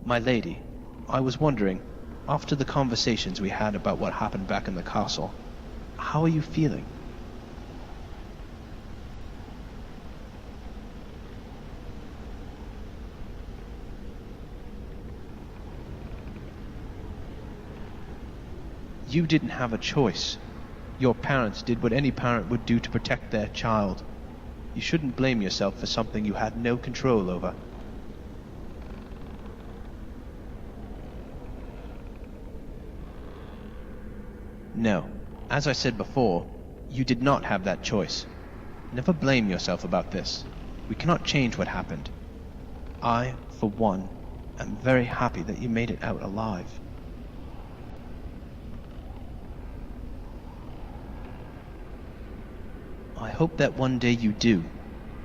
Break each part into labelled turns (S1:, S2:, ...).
S1: My lady, I was wondering, after the conversations we had about what happened back in the castle, how are you feeling? You didn't have a choice. Your parents did what any parent would do to protect their child. You shouldn't blame yourself for something you had no control over. No, as I said before, you did not have that choice. Never blame yourself about this. We cannot change what happened. I, for one, am very happy that you made it out alive. I hope that one day you do.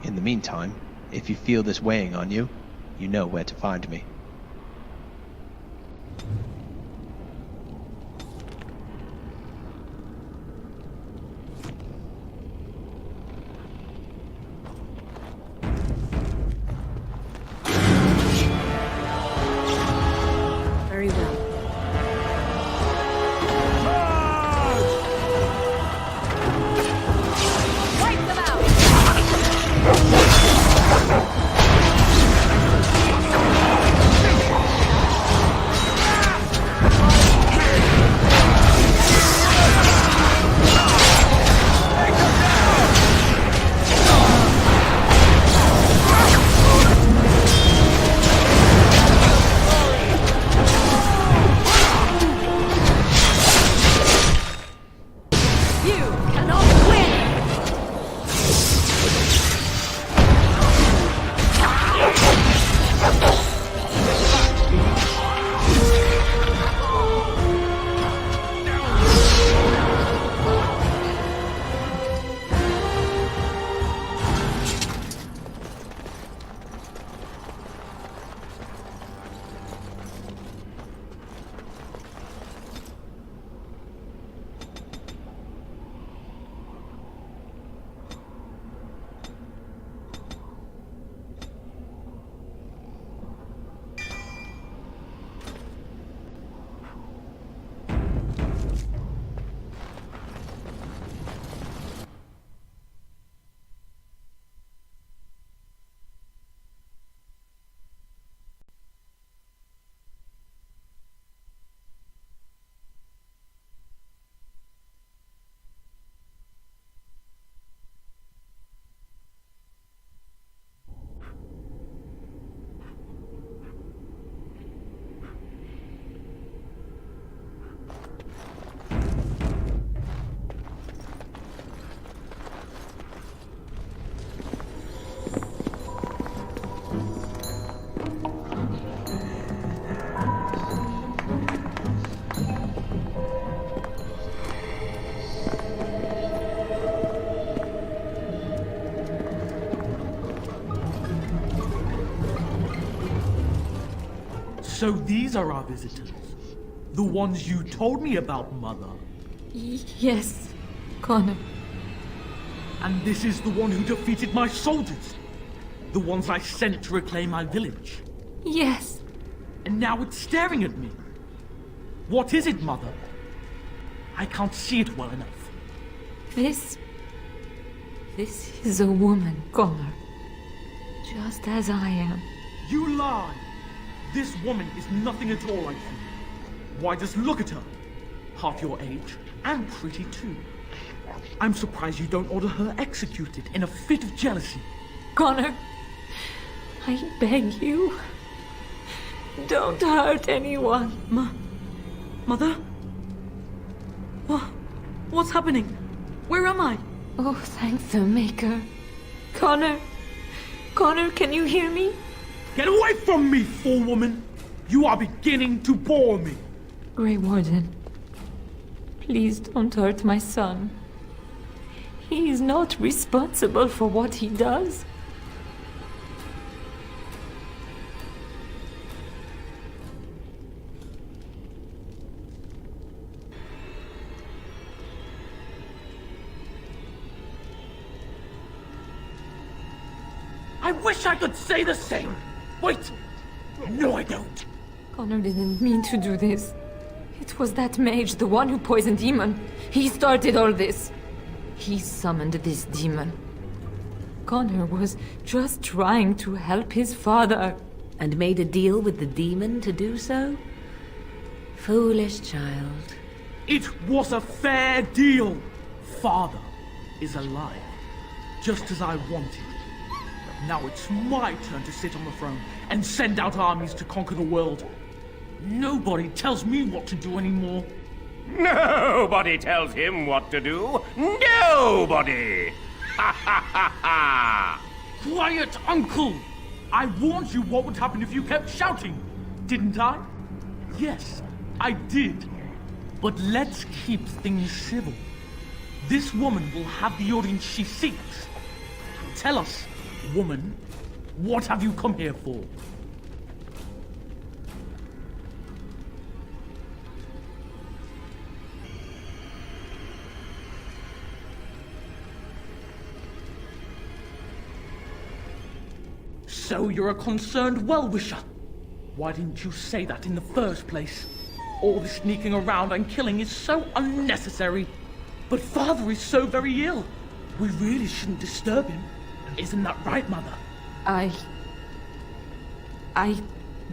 S1: In the meantime, if you feel this weighing on you, you know where to find me.
S2: Very well.
S3: So these are our visitors. The ones you told me about, Mother.
S2: Yes, Connor.
S3: And this is the one who defeated my soldiers. The ones I sent to reclaim my village.
S2: Yes.
S3: And now it's staring at me. What is it, Mother? I can't see it well enough.
S2: This is a woman, Connor. Just as I am.
S3: You lie! This woman is nothing at all like you. Why, just look at her. Half your age, and pretty too. I'm surprised you don't order her executed in a fit of jealousy.
S2: Connor, I beg you. Don't hurt anyone.
S3: Mother? What's happening? Where am I?
S2: Oh, thank the Maker. Connor, can you hear me?
S3: Get away from me, fool woman! You are beginning to bore me.
S2: Grey Warden, please don't hurt my son. He is not responsible for what he does.
S3: I wish I could say the same. Wait! No, I don't.
S2: Connor didn't mean to do this. It was that mage, the one who poisoned Demon. He started all this. He summoned this demon. Connor was just trying to help his father.
S4: And made a deal with the demon to do so? Foolish child.
S3: It was a fair deal. Father is alive, just as I wanted. Now it's my turn to sit on the throne and send out armies to conquer the world. Nobody tells me what to do anymore.
S5: Nobody tells him what to do. Nobody! Ha ha ha ha!
S3: Quiet, Uncle! I warned you what would happen if you kept shouting, didn't I? Yes, I did. But let's keep things civil. This woman will have the audience she seeks. Tell us, woman, what have you come here for? So you're a concerned well-wisher. Why didn't you say that in the first place? All this sneaking around and killing is so unnecessary. But Father is so very ill. We really shouldn't disturb him. Isn't that right, Mother?
S2: I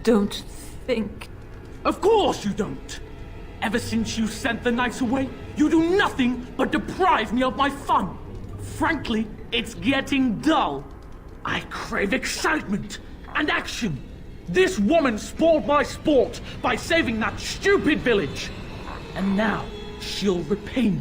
S2: don't think...
S3: Of course you don't! Ever since you sent the knights away, you do nothing but deprive me of my fun. Frankly, it's getting dull. I crave excitement and action. This woman spoiled my sport by saving that stupid village. And now she'll repay me.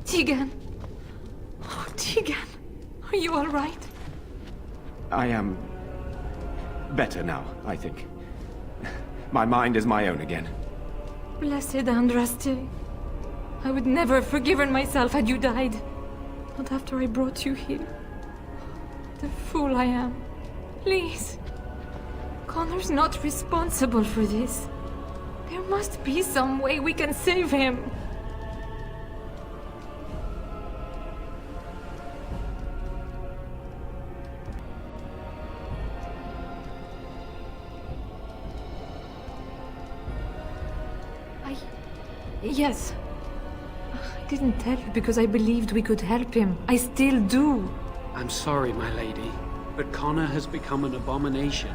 S2: Tegan. Oh, Tegan. Are you all right?
S5: I am better now, I think. My mind is my own again.
S2: Blessed Andraste. I would never have forgiven myself had you died. Not after I brought you here. The fool I am. Please. Connor's not responsible for this. There must be some way we can save him. Yes. I didn't tell you because I believed we could help him. I still do.
S6: I'm sorry, my lady, but Connor has become an abomination.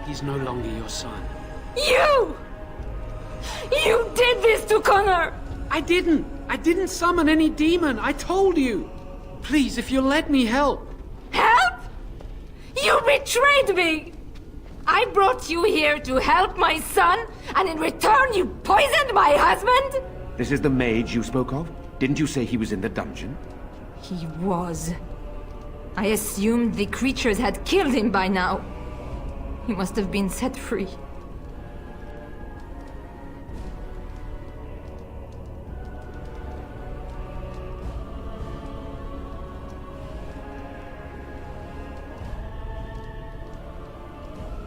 S6: He's no longer your son.
S2: You! You did this to Connor!
S6: I didn't summon any demon. I told you. Please, if you'll let me help.
S2: Help? You betrayed me! I brought you here to help my son, and in return you poisoned my husband?
S5: This is the mage you spoke of? Didn't you say he was in the dungeon?
S2: He was. I assumed the creatures had killed him by now. He must have been set free.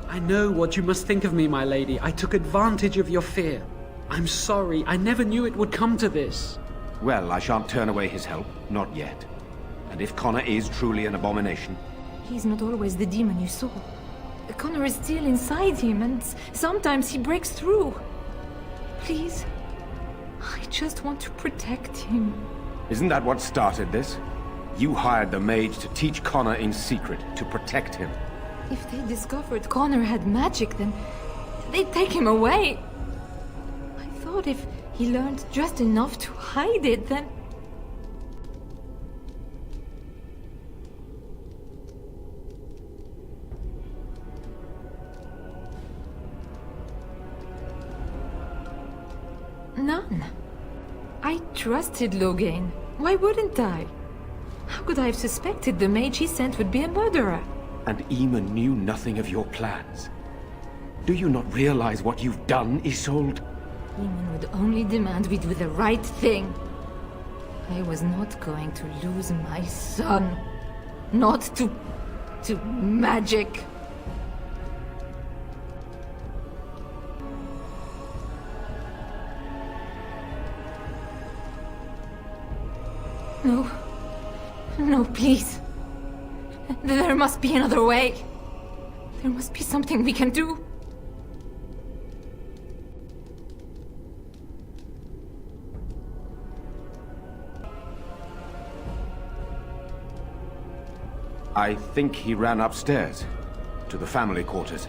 S6: I know what you must think of me, my lady. I took advantage of your fear. I'm sorry. I never knew it would come to this.
S5: Well, I shan't turn away his help. Not yet. And if Connor is truly an abomination...
S2: He's not always the demon you saw. Connor is still inside him, and sometimes he breaks through. Please, I just want to protect him.
S5: Isn't that what started this? You hired the mage to teach Connor in secret, to protect him.
S2: If they discovered Connor had magic, then they'd take him away. I thought if he learned just enough to hide it, then... None. I trusted Logain. Why wouldn't I? How could I have suspected the mage he sent would be a murderer?
S5: And Eamon knew nothing of your plans. Do you not realize what you've done, Isolde?
S2: Eamon would only demand we do the right thing. I was not going to lose my son. Not to magic. No. No, please. There must be another way. There must be something we can do.
S5: I think he ran upstairs, to the family quarters.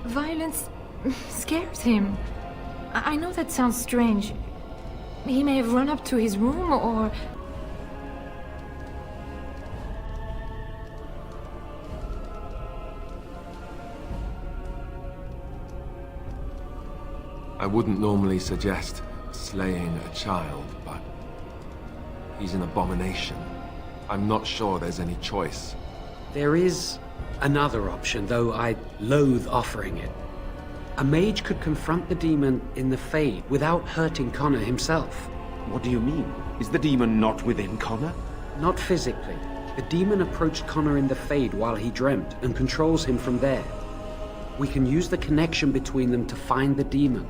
S2: Violence scares him. I know that sounds strange. He may have run up to his room or...
S7: I wouldn't normally suggest slaying a child, but he's an abomination. I'm not sure there's any choice.
S6: There is another option, though I loathe offering it. A mage could confront the demon in the Fade without hurting Connor himself.
S5: What do you mean? Is the demon not within Connor?
S6: Not physically. The demon approached Connor in the Fade while he dreamt and controls him from there. We can use the connection between them to find the demon.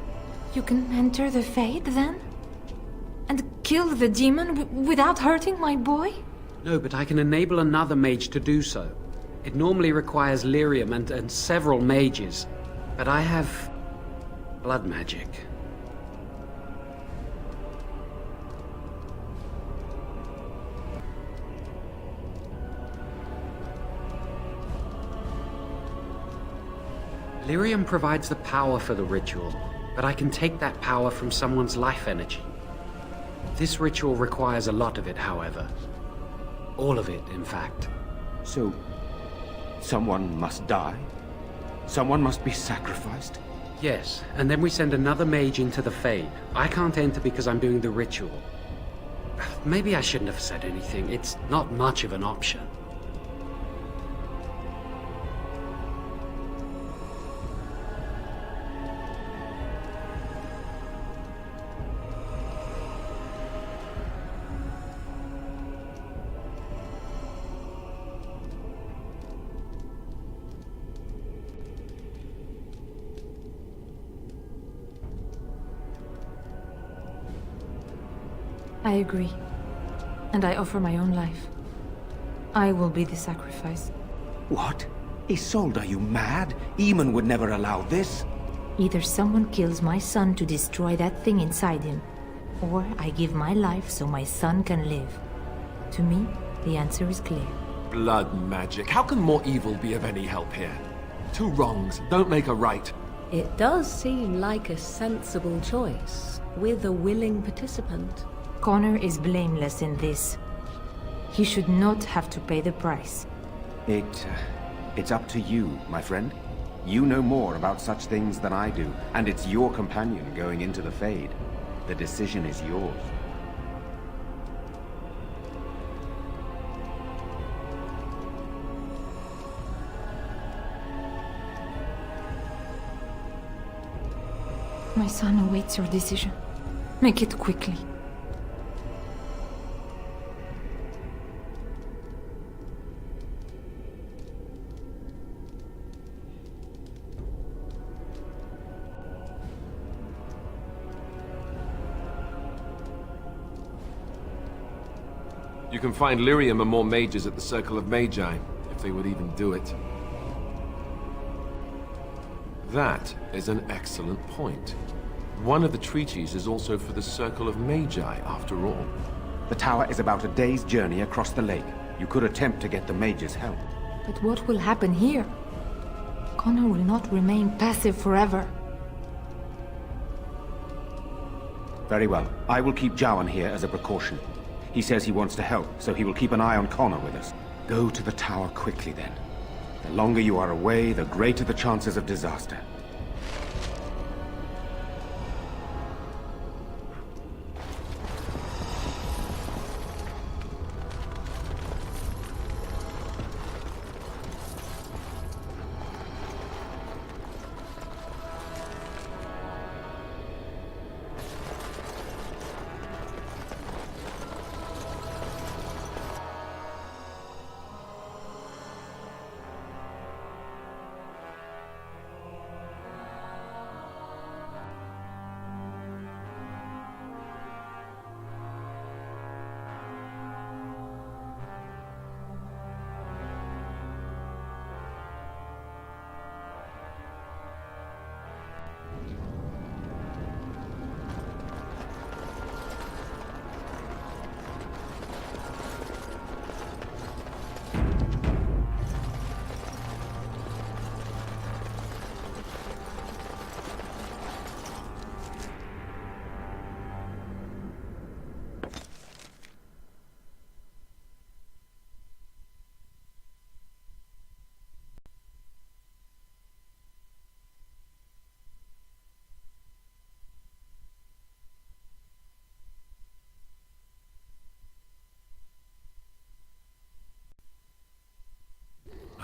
S2: You can enter the Fade, then? And kill the demon without hurting my boy?
S6: No, but I can enable another mage to do so. It normally requires lyrium and several mages. But I have... blood magic. Lyrium provides the power for the ritual, but I can take that power from someone's life energy. This ritual requires a lot of it, however. All of it, in fact.
S5: So, someone must die? Someone must be sacrificed?
S6: Yes, and then we send another mage into the Fade. I can't enter because I'm doing the ritual. Maybe I shouldn't have said anything. It's not much of an option.
S2: I agree. And I offer my own life. I will be the sacrifice.
S5: What? Isolde, are you mad? Eamon would never allow this.
S2: Either someone kills my son to destroy that thing inside him, or I give my life so my son can live. To me, the answer is clear.
S7: Blood magic. How can more evil be of any help here? Two wrongs don't make a right.
S4: It does seem like a sensible choice, with a willing participant.
S2: Connor is blameless in this. He should not have to pay the price.
S5: It's up to you, my friend. You know more about such things than I do, and it's your companion going into the Fade. The decision is yours.
S2: My son awaits your decision. Make it quickly.
S7: You can find lyrium and more mages at the Circle of Magi, if they would even do it. That is an excellent point. One of the treaties is also for the Circle of Magi, after all.
S5: The tower is about a day's journey across the lake. You could attempt to get the mages' help.
S2: But what will happen here? Connor will not remain passive forever.
S5: Very well. I will keep Jowan here as a precaution. He says he wants to help, so he will keep an eye on Connor with us. Go to the tower quickly, then. The longer you are away, the greater the chances of disaster.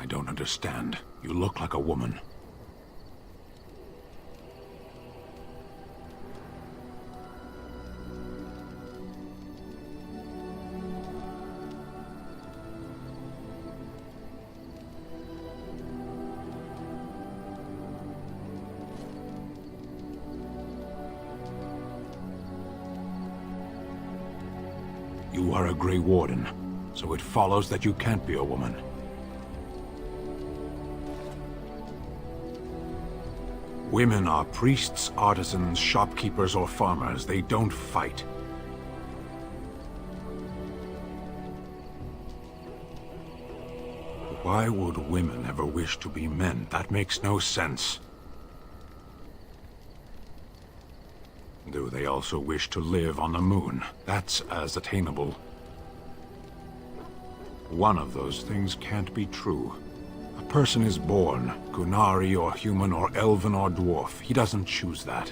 S8: I don't understand. You look like a woman. You are a Grey Warden, so it follows that you can't be a woman. Women are priests, artisans, shopkeepers, or farmers. They don't fight. Why would women ever wish to be men? That makes no sense. Do they also wish to live on the moon? That's as attainable. One of those things can't be true. A person is born, Gunari or human or elven or dwarf. He doesn't choose that.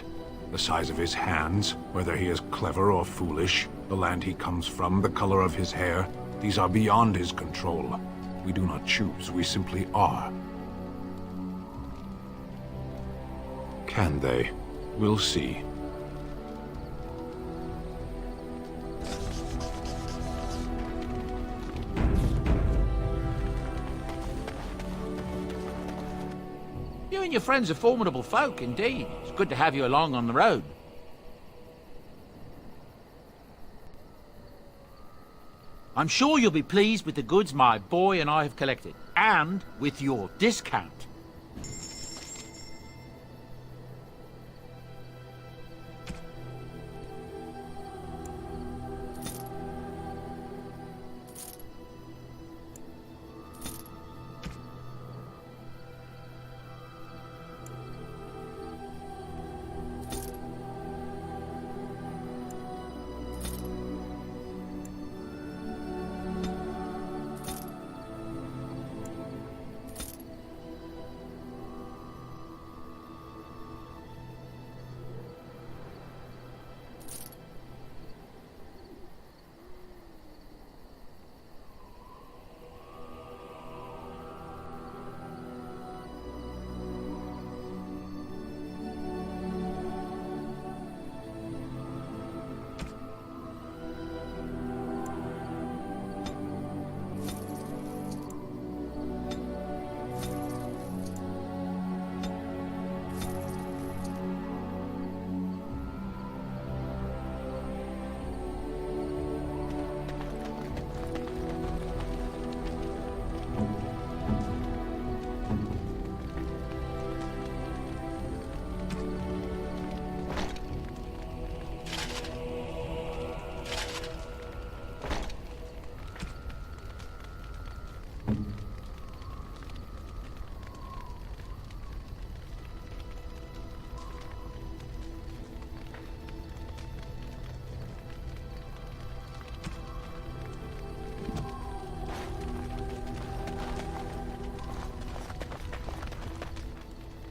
S8: The size of his hands, whether he is clever or foolish, the land he comes from, the color of his hair, these are beyond his control. We do not choose, we simply are. Can they? We'll see.
S9: You and your friends are formidable folk, indeed. It's good to have you along on the road. I'm sure you'll be pleased with the goods my boy and I have collected, and with your discount.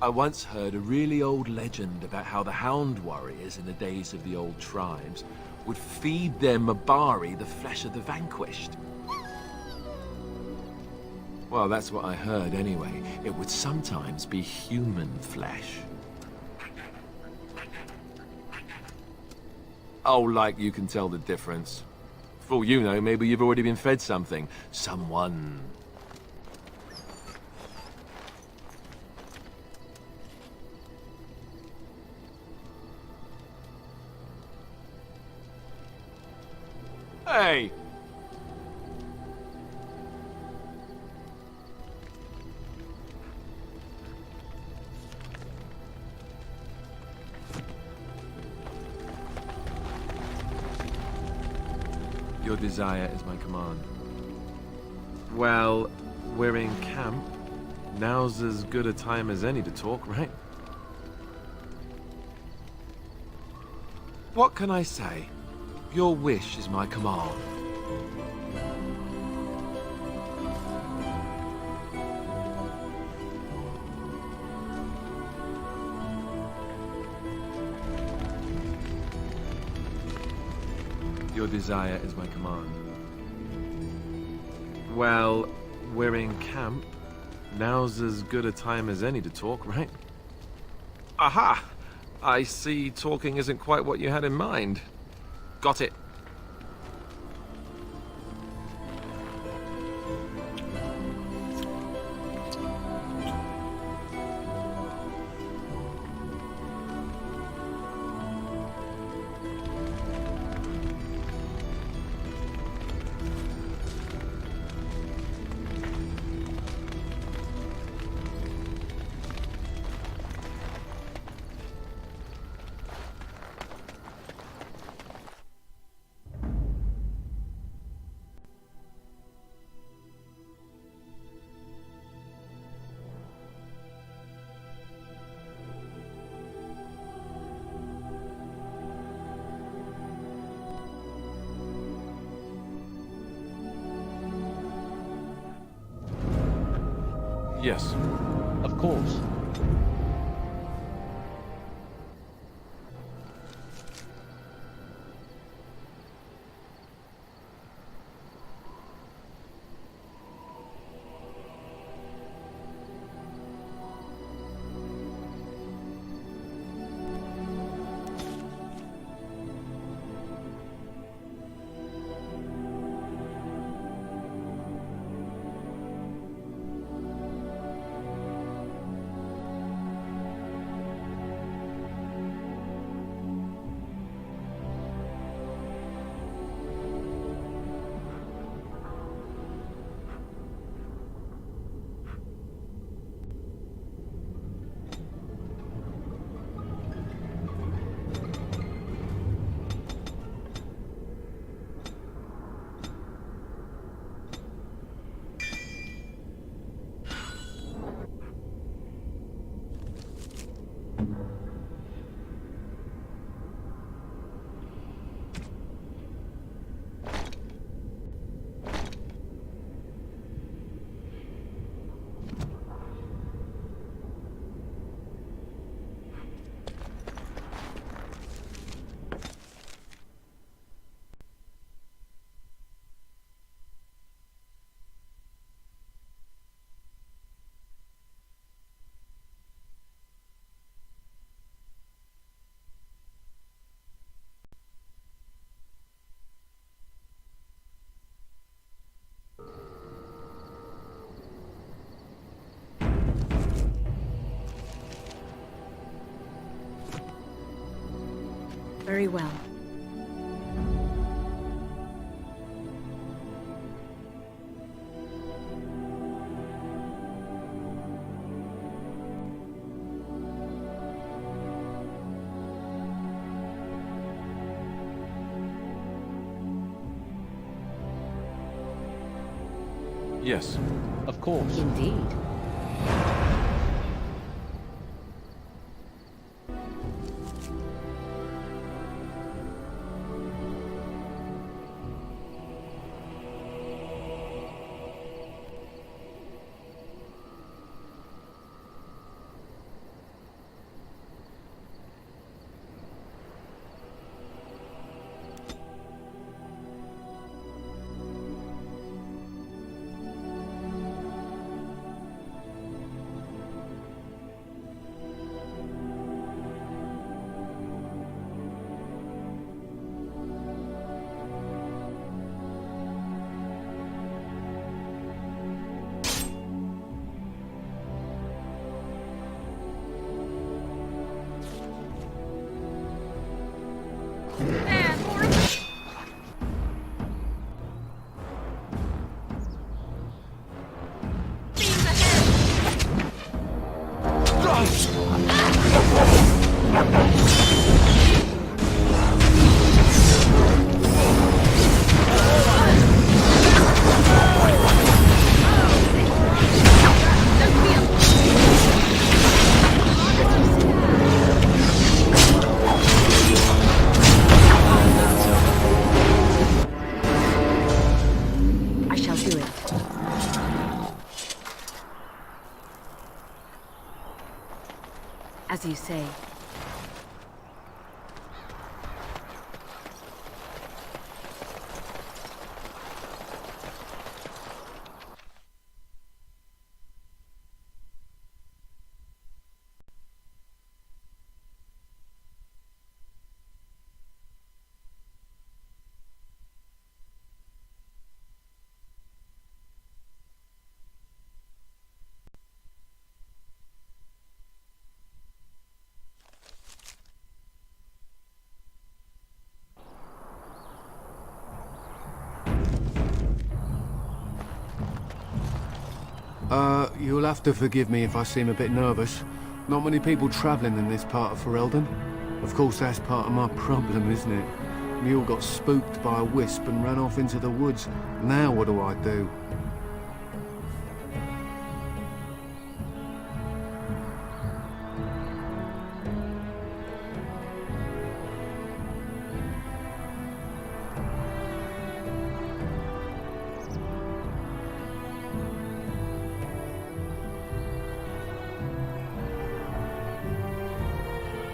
S7: I once heard a really old legend about how the Hound warriors in the days of the old tribes would feed their Mabari the flesh of the vanquished. Well, that's what I heard anyway. It would sometimes be human flesh. Oh, like you can tell the difference. For all you know, maybe you've already been fed something. Someone. Hey! Your desire is my command. Well, we're in camp. Now's as good a time as any to talk, right? What can I say? Your wish is my command. Your desire is my command. Well, we're in camp. Now's as good a time as any to talk, right? Aha! I see talking isn't quite what you had in mind. Got it. Yes.
S1: Of course.
S10: Very well.
S7: Yes.
S1: Of course.
S4: Indeed. As you say.
S11: you'll have to forgive me if I seem a bit nervous. Not many people travelling in this part of Ferelden. Of course, that's part of my problem, isn't it? Mule got spooked by a wisp and ran off into the woods. Now what do I do?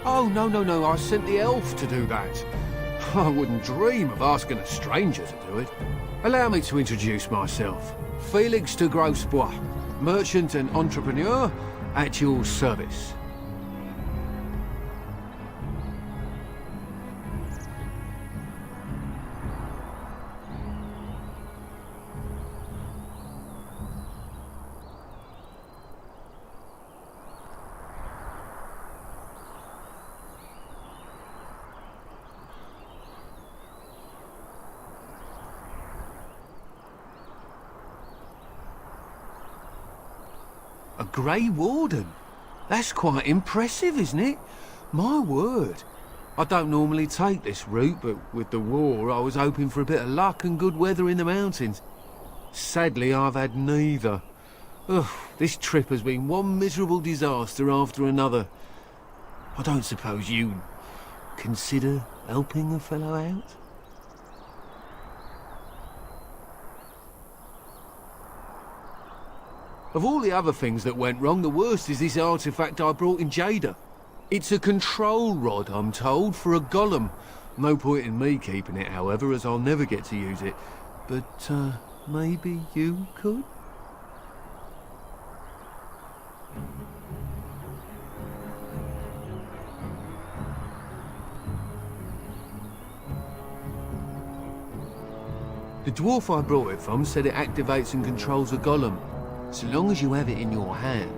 S11: Oh, no, I sent the elf to do that. I wouldn't dream of asking a stranger to do it. Allow me to introduce myself. Felix de Grosbois, merchant and entrepreneur at your service. A Grey Warden? That's quite impressive, isn't it? My word. I don't normally take this route, but with the war, I was hoping for a bit of luck and good weather in the mountains. Sadly, I've had neither. Ugh, this trip has been one miserable disaster after another. I don't suppose you consider helping a fellow out? Of all the other things that went wrong, the worst is this artifact I brought in Jada. It's a control rod, I'm told, for a golem. No point in me keeping it, however, as I'll never get to use it. But, maybe you could? The dwarf I brought it from said it activates and controls a golem. So long as you have it in your hand,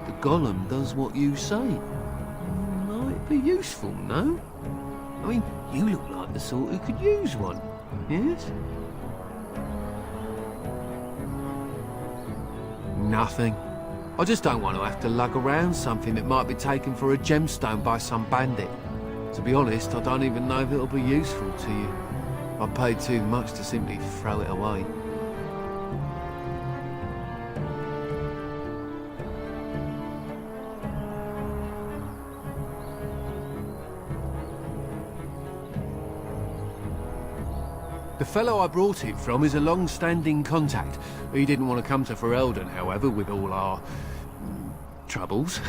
S11: the golem does what you say. Might be useful, no? I mean, you look like the sort who could use one, yes? Nothing. I just don't want to have to lug around something that might be taken for a gemstone by some bandit. To be honest, I don't even know if it'll be useful to you. I paid too much to simply throw it away. The fellow I brought it from is a long-standing contact. He didn't want to come to Ferelden, however, with all our troubles.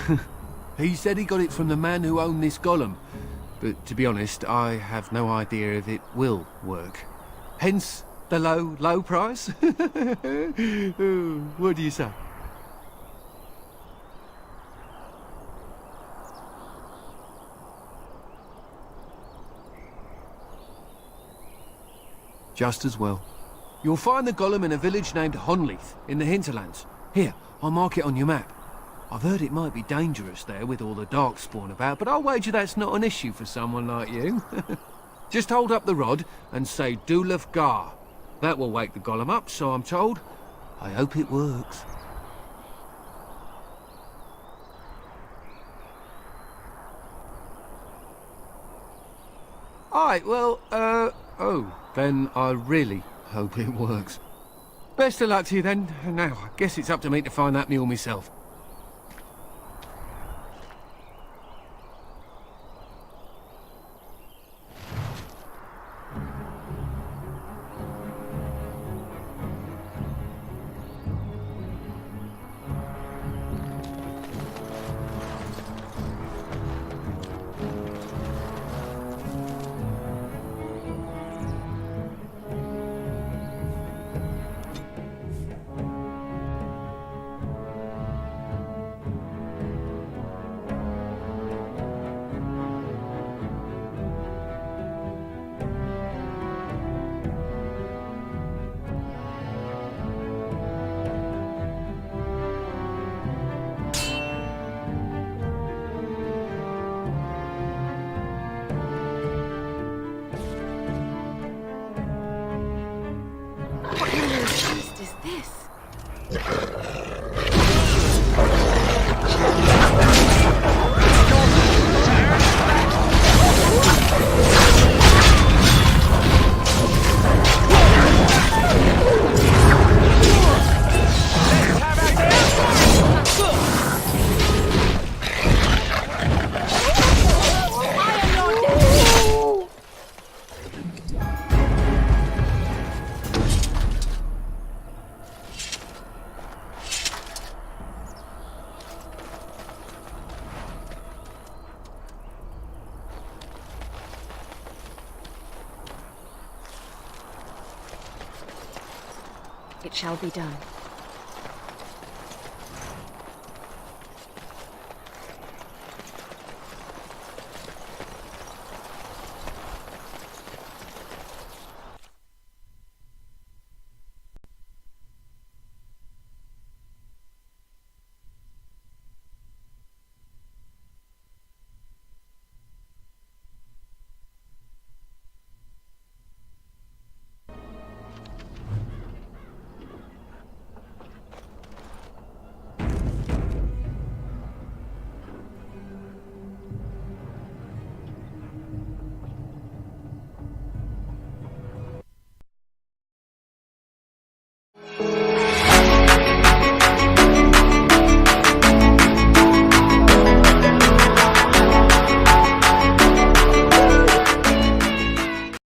S11: He said he got it from the man who owned this golem. But to be honest, I have no idea if it will work. Hence the low price. What do you say? Just as well. You'll find the golem in a village named Honleith, in the hinterlands. Here, I'll mark it on your map. I've heard it might be dangerous there with all the darkspawn about, but I'll wager that's not an issue for someone like you. Just hold up the rod and say Dulaf Gar. That will wake the golem up, so I'm told. I hope it works. Alright, well, then I really hope it works. Best of luck to you then. Now, I guess it's up to me to find that mule myself.
S2: What in the beast is this?
S10: it shall be done.